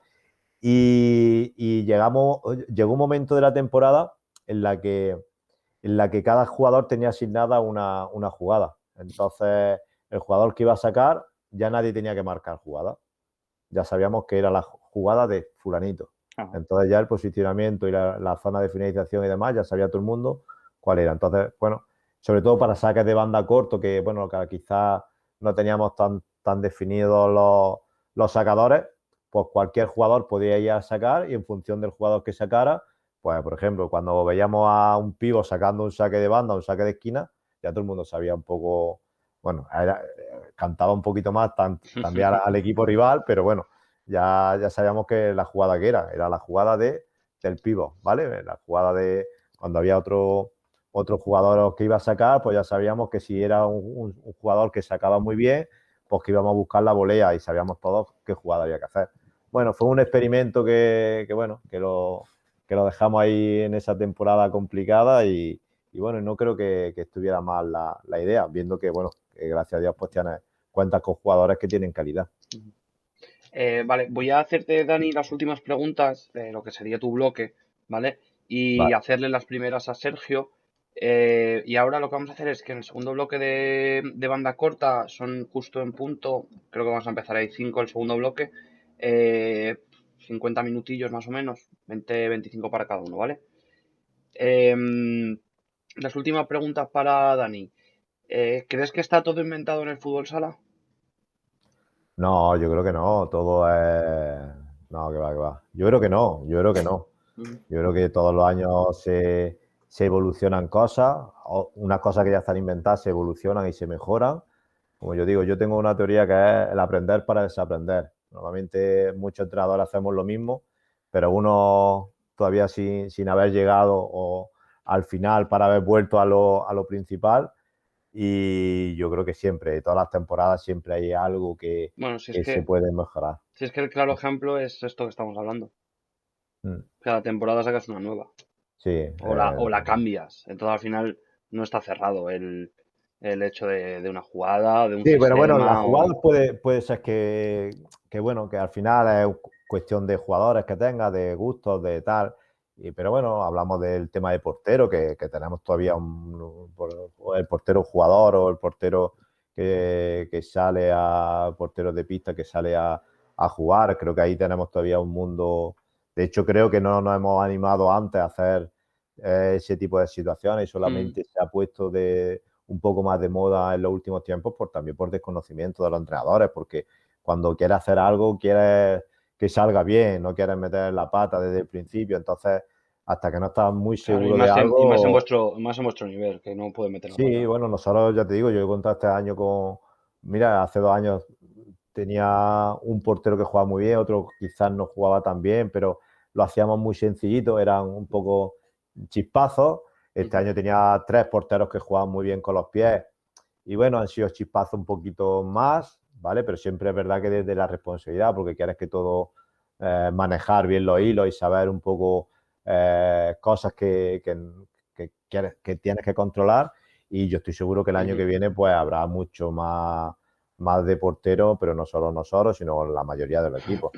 y llegó un momento de la temporada en la que cada jugador tenía asignada una jugada. Entonces, el jugador que iba a sacar, ya nadie tenía que marcar jugada. Ya sabíamos que era la jugada de fulanito. Ajá. Entonces ya el posicionamiento y la zona de finalización y demás, ya sabía todo el mundo cuál era. Entonces, bueno, sobre todo para saques de banda corto, que bueno, que quizás no teníamos tan definidos los sacadores, pues cualquier jugador podía ir a sacar y en función del jugador que sacara, pues por ejemplo, cuando veíamos a un pivo sacando un saque de banda, un saque de esquina, ya todo el mundo sabía un poco, bueno, cantaba un poquito más también al equipo rival, pero bueno, ya sabíamos que la jugada que era la jugada del pívot, ¿vale? La jugada de cuando había otro jugador que iba a sacar, pues ya sabíamos que si era un jugador que sacaba muy bien, pues que íbamos a buscar la volea y sabíamos todos qué jugada había que hacer. Bueno, fue un experimento que lo dejamos ahí en esa temporada complicada y bueno, no creo que estuviera mal la idea, viendo que, bueno, que gracias a Dios pues cuentas con jugadores que tienen calidad. Vale, voy a hacerte, Dani, las últimas preguntas de lo que sería tu bloque, ¿vale? Y Vale. hacerle las primeras a Sergio. Y ahora lo que vamos a hacer es que en el segundo bloque de banda corta son justo en punto, creo que vamos a empezar ahí 5 el segundo bloque, 50 minutillos más o menos, 20-25 para cada uno, ¿vale? Las últimas preguntas para Dani. ¿Crees que está todo inventado en el fútbol sala? No, yo creo que no, todo es... No, que va. Yo creo que no. Yo creo que todos los años se evolucionan cosas, unas cosas que ya están inventadas se evolucionan y se mejoran. Como yo digo, yo tengo una teoría que es el aprender para desaprender. Normalmente muchos entrenadores hacemos lo mismo, pero uno todavía sin haber llegado o al final para haber vuelto a lo principal. Y yo creo que siempre, todas las temporadas, siempre hay algo Bueno, que se puede mejorar. si es que el claro ejemplo es esto que estamos hablando. Mm. Cada temporada sacas una nueva. Sí, O la cambias. Entonces al final no está cerrado el hecho de una jugada, de un sí, pero bueno, las sistema jugadas puede ser bueno, que al final es cuestión de jugadores que tengas, de gustos, de tal. Pero bueno, hablamos del tema de portero, que tenemos todavía el portero jugador o el portero que sale portero de pista que sale a jugar. Creo que ahí tenemos todavía un mundo. De hecho, creo que no nos hemos animado antes a hacer ese tipo de situaciones y solamente se ha puesto un poco más de moda en los últimos tiempos, también por desconocimiento de los entrenadores, porque cuando quieres hacer algo, quieres que salga bien, no quieres meter la pata desde el principio, entonces hasta que no estás muy Claro, seguro de algo... más en vuestro nivel, que no puede meter la Sí, pata. bueno, nosotros ya te digo, yo he contado este año mira, hace 2 años tenía un portero que jugaba muy bien, otro quizás no jugaba tan bien, pero lo hacíamos muy sencillito, eran un poco chispazos. Este año tenía 3 porteros que jugaban muy bien con los pies y bueno, han sido chispazos un poquito más, ¿vale? Pero siempre es verdad que desde la responsabilidad, porque quieres que todo manejar bien los hilos y saber un poco cosas que tienes que controlar. Y yo estoy seguro que el año que viene pues habrá mucho más de portero, pero no solo nosotros, sino la mayoría de los equipos.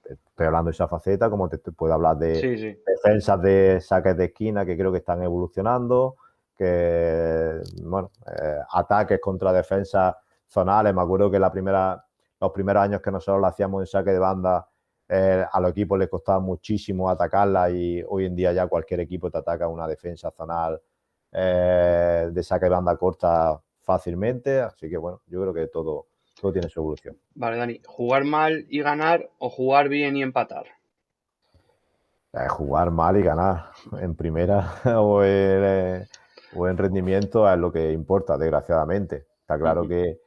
Estoy hablando de esa faceta, como te puedo hablar de Sí, sí. defensas de saques de esquina que creo que están evolucionando, que, bueno, ataques contra defensas zonales. Me acuerdo que los primeros años que nosotros lo hacíamos en saque de banda, a los equipos les costaba muchísimo atacarla y hoy en día ya cualquier equipo te ataca una defensa zonal de saque de banda corta fácilmente. Así que, bueno, yo creo que todo tiene su evolución. Vale, Dani. ¿Jugar mal y ganar o jugar bien y empatar? Jugar mal y ganar en primera o en rendimiento es lo que importa, desgraciadamente. Está claro que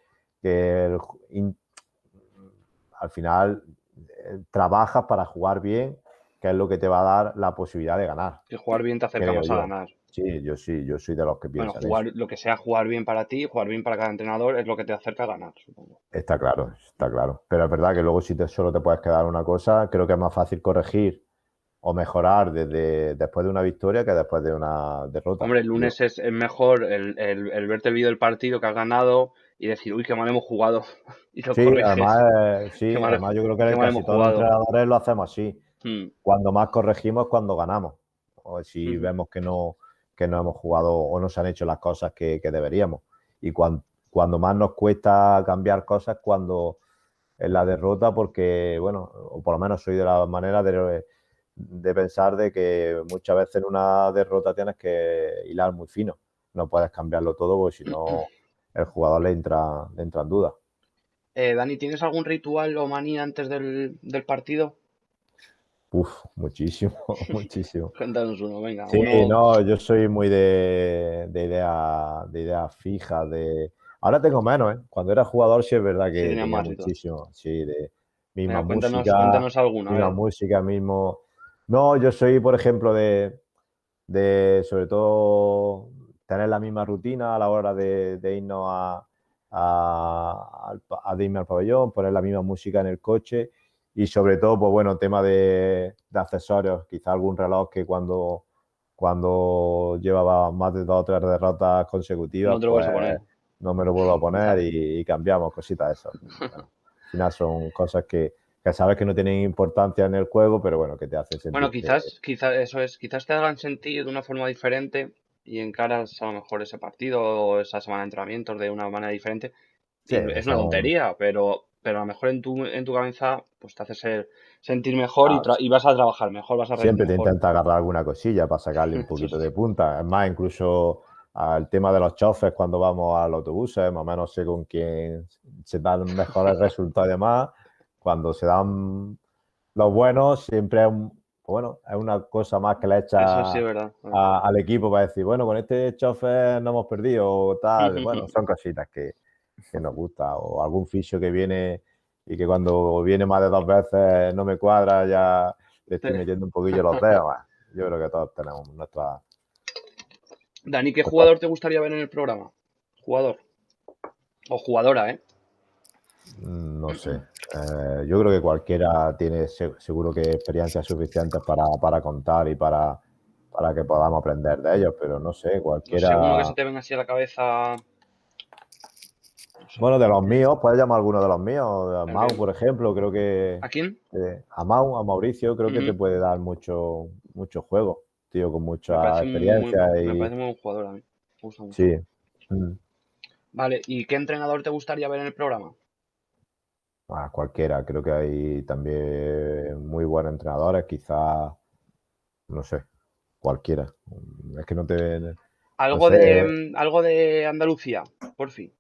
al final trabajas para jugar bien que es lo que te va a dar la posibilidad de ganar. Que jugar bien te acerca Creo más a yo. ganar. Sí, yo soy de los que Bueno, piensan jugar, eso. lo que sea jugar bien para ti, jugar bien para cada entrenador es lo que te acerca a ganar, supongo. Está claro, está claro. Pero es verdad que luego si solo te puedes quedar una cosa, creo que es más fácil corregir o mejorar después de una victoria que después de una derrota. Hombre, el lunes es mejor el verte el vídeo del partido que has ganado y decir, uy, qué mal hemos jugado. Y lo Sí, corriges. Qué mal, además yo creo qué que mal casi hemos todos los jugado. entrenadores lo hacemos así. Mm, Cuando más corregimos es cuando ganamos. O si ujú. vemos que no hemos jugado o no se han hecho las cosas que deberíamos. Y cuando más nos cuesta cambiar cosas es cuando en la derrota, porque, bueno, o por lo menos soy de la manera de pensar de que muchas veces en una derrota tienes que hilar muy fino. No puedes cambiarlo todo porque si no el jugador le entra en duda. Dani, ¿tienes algún ritual o manía antes del partido? Uf, muchísimo, muchísimo. Cuéntanos uno, venga. Sí, Uno no, yo soy muy de ideas fijas, ahora tengo menos, ¿eh? Cuando era jugador sí es verdad si que tenías tenía más ritual. muchísimo, sí, de Venga, cuéntanos alguno, a misma ver. música, mismo... No, yo soy, por ejemplo, de sobre todo tener la misma rutina a la hora de irnos de irme al pabellón, poner la misma música en el coche y sobre todo, pues bueno, tema de accesorios, quizá algún reloj que cuando llevaba más de 2 o 3 derrotas No consecutivas, te lo pues vas a poner. no me lo vuelvo a poner Vale. y cambiamos cositas de esas. Bueno, al final son cosas que sabes que no tienen importancia en el juego, pero bueno, que te hacen Bueno, sentirte... quizás eso es, quizás te hagan sentir de una forma diferente y encaras a lo mejor ese partido o esa semana de entrenamientos de una manera diferente. Sí, Y es una son... tontería, pero a lo mejor en tu cabeza pues te hace sentir mejor y vas a trabajar mejor, vas a rendir Siempre te mejor. intenta agarrar alguna cosilla para sacarle un Eso poquito sí. de punta. Es más, incluso al tema de los chofes cuando vamos al autobús, más o menos sé con quién se dan mejores resultados y demás. Cuando se dan los buenos, siempre bueno, es una cosa más que le Eso sí echa es verdad. al equipo para decir, bueno, con este chofer no hemos perdido o tal. Bueno, son cositas que nos gusta. O algún fisio que viene y que cuando viene más de 2 veces no me cuadra, ya le estoy metiendo un poquillo los dedos. Bueno, yo creo que todos tenemos Dani, ¿qué nuestras... jugador te gustaría ver en el programa? Jugador. O jugadora, ¿eh? No sé. Yo creo que cualquiera tiene seguro que experiencias suficientes para contar y para que podamos aprender de ellos, pero no sé, No sé, uno que cualquiera... se te venga así a la cabeza. No sé. Bueno, de los míos, puedes llamar a alguno de los míos. A ¿A Mau, quién? por ejemplo, creo que... ¿A quién? A Mauricio, creo que te Ujú. puede dar mucho juego, tío, con mucha experiencia Me y... parece muy buen jugador a mí. Me gusta mucho. Sí. Mm. Vale, ¿y qué entrenador te gustaría ver en el programa? Cualquiera, creo que hay también muy buenos entrenadores, quizás, no sé, cualquiera. Es que no sé, Algo de Andalucía, por fin.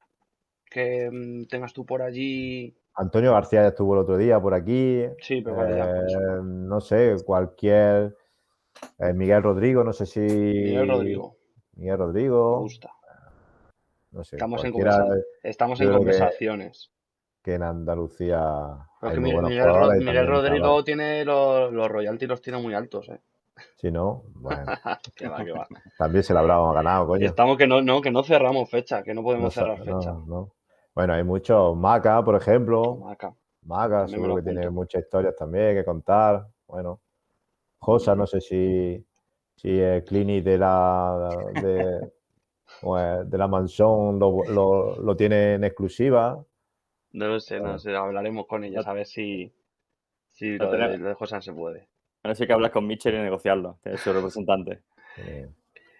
Que tengas tú por allí. Antonio García ya estuvo el otro día por aquí, Sí, pero vale, ya, por eso. no sé, cualquier, Miguel Rodrigo, no sé si Miguel Rodrigo, Miguel me Rodrigo, gusta. no sé, Estamos en cualquiera, estamos en yo creo conversaciones. que en Andalucía Pero es hay que muy buenos jugadores y Miguel también entrenadores. Rodrigo tiene los royalties los tiene muy altos, ¿eh? Si no, bueno, Que va, que va. también se la habríamos ganado, coño. Estamos que no cerramos fecha, que no No, podemos cerrar fecha. no. Bueno, hay muchos. Maca, por ejemplo. Maca, Maca, también me lo seguro que tiene apunto. muchas historias también que contar. Bueno, Josa, no sé si el Clinic de la mansión lo tiene en exclusiva. No lo sé, no Bueno, sé, hablaremos con ellas Lo, a ver si lo tenemos. lo de José se puede. Ahora sí que hablas con Mitchell y negociarlo, que es su representante. eh,